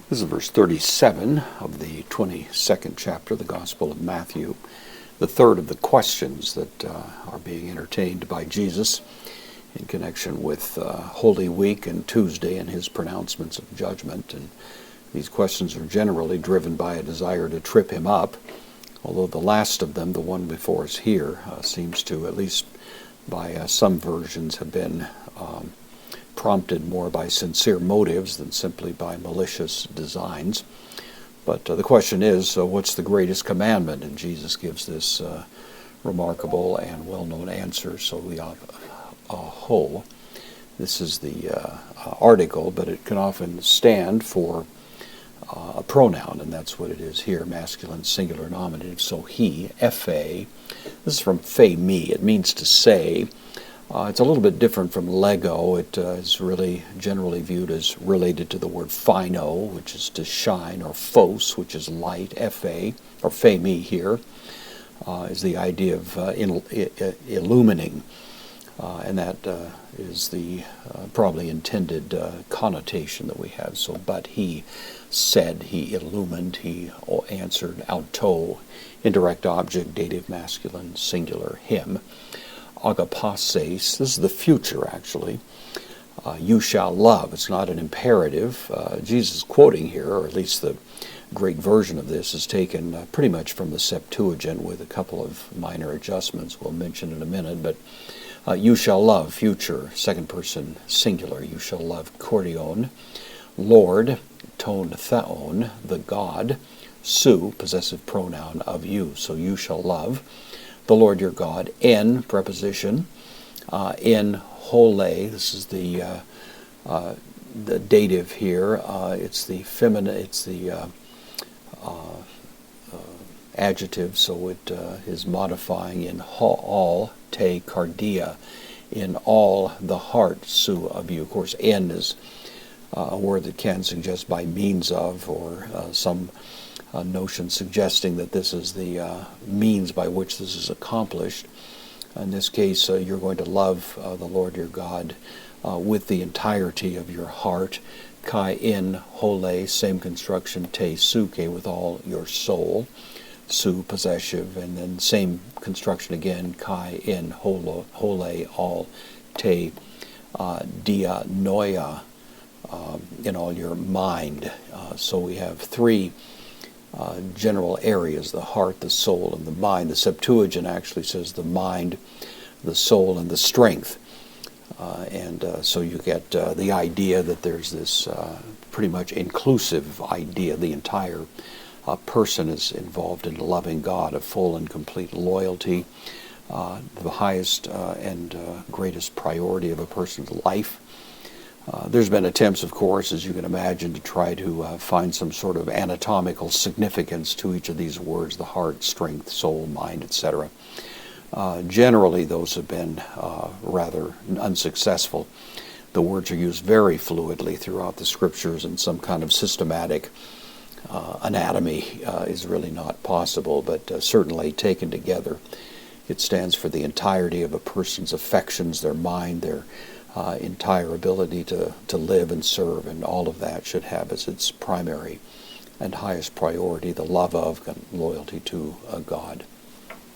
This is verse 37 of the 22nd chapter of the Gospel of Matthew, the third of the questions that are being entertained by Jesus in connection with Holy Week and Tuesday and his pronouncements of judgment. And these questions are generally driven by a desire to trip him up, although the last of them, the one before us here, seems to, at least by some versions, have been prompted more by sincere motives than simply by malicious designs. But the question is, what's the greatest commandment? And Jesus gives this remarkable and well-known answer. So we have a whole. This is the article, but it can often stand for a pronoun, and that's what it is here, masculine, singular, nominative. So he, F-A, this is from fe me. It means to say. It's a little bit different from Lego. It is really generally viewed as related to the word phino, which is to shine, or phos, which is light. F-A, or fe me here, is the idea of illumining. And that is the probably intended connotation that we have. So, but he said, he illumined, he answered, auto, indirect object, dative, masculine, singular, him. Agapases, this is the future actually. You shall love. It's not an imperative. Jesus is quoting here, or at least the Greek version of this is taken pretty much from the Septuagint with a couple of minor adjustments we'll mention in a minute. But you shall love, future, second person singular. You shall love, kordion. Lord, ton theon, the God. Su, possessive pronoun of you. So you shall love the Lord your God. En, preposition. In hole, this is the dative here. It's the feminine. It's the adjective, so it is modifying in all te cardia, in all the heart su of you. Of course, en is a word that can suggest by means of, or some notion suggesting that this is the means by which this is accomplished. In this case, you're going to love the Lord your God with the entirety of your heart. Kai in hole, same construction, te suke, with all your soul. Su, possessive, and then same construction again, kai in hole, all, te dia noia, in all your mind. So we have three general areas: the heart, the soul, and the mind. The Septuagint actually says the mind, the soul, and the strength. So you get the idea that there's this pretty much inclusive idea. The entire person is involved in loving God, a full and complete loyalty, the highest and greatest priority of a person's life. There's been attempts, of course, as you can imagine, to try to find some sort of anatomical significance to each of these words: the heart, strength, soul, mind, etc. Generally, those have been rather unsuccessful. The words are used very fluidly throughout the Scriptures, and some kind of systematic anatomy is really not possible, but certainly taken together, it stands for the entirety of a person's affections, their mind, their entire ability to live and serve, and all of that should have as its primary and highest priority the love of and loyalty to God.